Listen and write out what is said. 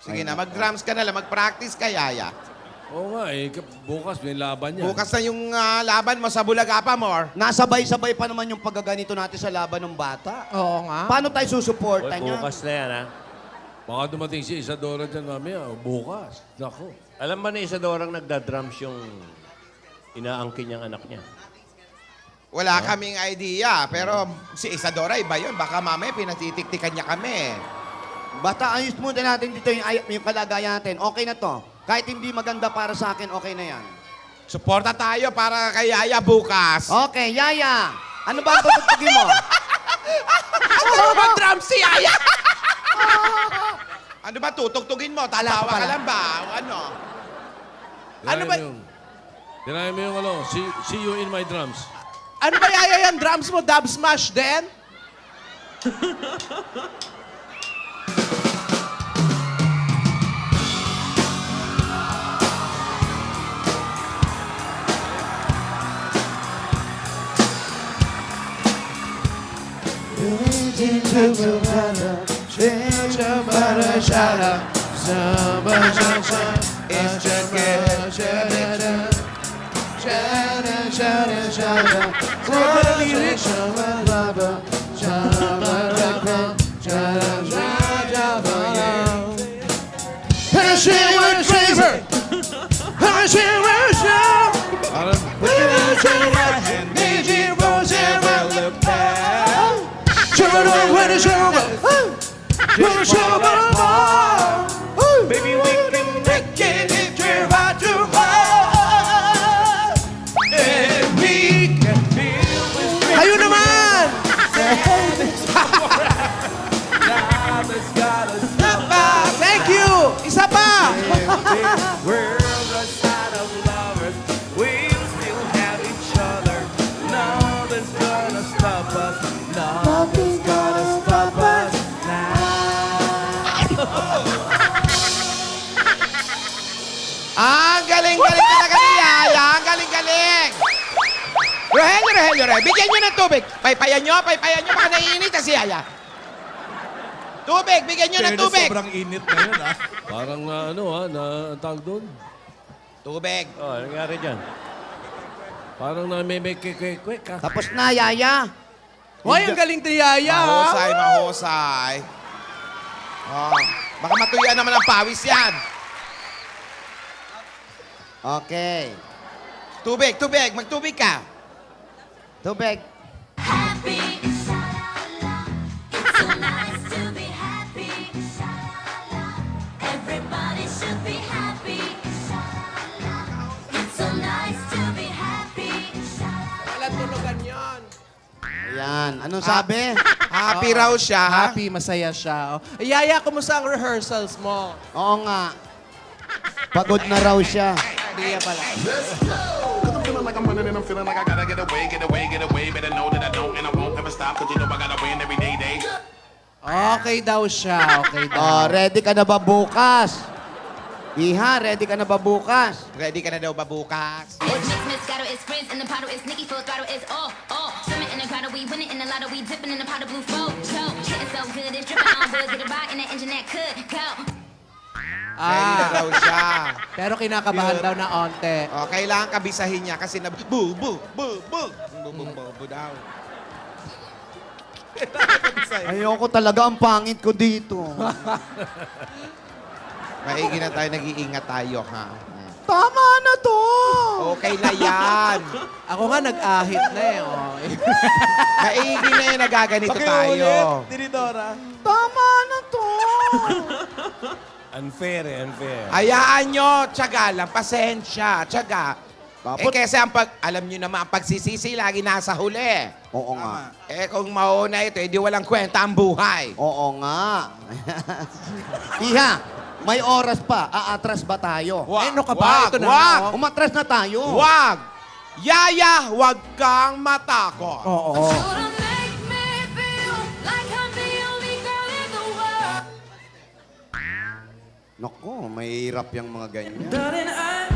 Sige na, mag-drums ka na lang, mag-practice ka, Yaya. Oo nga eh, bukas may laban yan. Bukas na yung laban mo sa Bulaga pa, Mor. Nasabay-sabay pa naman yung paggaganito natin sa laban ng bata. Oo nga. Paano tayo susuporta niya? Bukas na yan, ha? Baka dumating si Isadora dyan mamaya, bukas. Nako. Alam ba ni Isadorang nagda-drums yung inaangkin niyang anak niya? Wala kaming idea, pero si Isadora, iba yun. Baka mamaya pinatitiktikan niya kami. Bata, ayos muna natin dito yung kalagayan natin. Okay na to. Kahit hindi maganda para sa akin, okay na yan. Suporta tayo para kay Yaya bukas. Okay, Yaya. Ano ba ang tutugtugin mo? Mag-drums si Yaya! Ano ba tutugtugin mo? Tatawa ka pala. lang ba? O ano? Ano ba? Tirahin mo yung ano, see you in my drums. Ano ba Yaya yan? Drums mo, dub smash din? Baby, we can make it if you're about to hold. And we can feel this. Ayun naman! Thank you! Isa pa! We're the side of lovers. We'll still have each other. Nothing's gonna stop us. Nothing's gonna stop us Ang galing-galing talaga ni Yaya. Ang galing-galing. Rogelio. Bigyan nyo ng tubig. Paypayan nyo. Baka naiinit na si Yaya. Tubig. Bigyan nyo ng tubig. Sobrang init na yun, ha? Parang ang tawag doon. Tubig. Oh, ano nangyari dyan? Parang na may kwek ka. Tapos na, Yaya. Hoy, ang galing ni Yaya! Mahusay. Oh, baka matuya naman ang pawis yan. Okay. Tubig. Magtubig ka. Tubig. Happy, sha-la-la. It's so nice to be happy, sha-la-la. Everybody should be happy, sha-la-la. It's so nice to be happy, sha-la-la. Walang tulugan yon. Ayan. Anong sabi? Happy raw siya. ha? Happy, masaya siya. Oh. Yaya, kumusta ang rehearsals mo? Oo nga. Pagod na raw siya. Hindi pala. Cause I'm feeling like I'm running and I'm feeling like I gotta get away. Better know that I don't and I won't ever stop. Cause you know I gotta win every day. Okay daw siya. Okay Oh, daw. ready ka na ba bukas? Iha, ready ka na ba bukas? Ready ka na daw ba bukas? Miss Gato is Frizz in the bottle is Nikki full throttle is oh. Swimming in the grotto, we winning in the lotto, we dipping in the pot of blue flow. Getting so good, it's dripping on buzz, get a ride in that engine that could go. Ready na daw siya. Pero kinakabahan daw na onte. Oh, kailangan kabisahin niya kasi na bu daw. Ayoko talaga, ang pangit ko dito. Maigi na tayo, nag-iingat tayo, ha? Tama na to! Okay na yan. Ako nga nag-ahit na eh. Oh. Maigi na yan, nagaganito tayo. Tinidora. Tama na to! Unfair eh, unfair. Hayaan nyo, tiyaga lang, pasensya, tiyaga. Kasi alam nyo naman, ang pagsisisi lagi nasa huli. Oo nga. Kung mauna ito, edi walang kwenta ang buhay. Oo nga. Iha, may oras pa. Aatras ba tayo? Ano ka ba? Ito na, wag, oh. Umatras na tayo. wag. Yaya, wag kang matakot. Oo. Gonna make me feel like I'm the only girl in the world. Naku, mahirap yung mga ganyan. Darling, I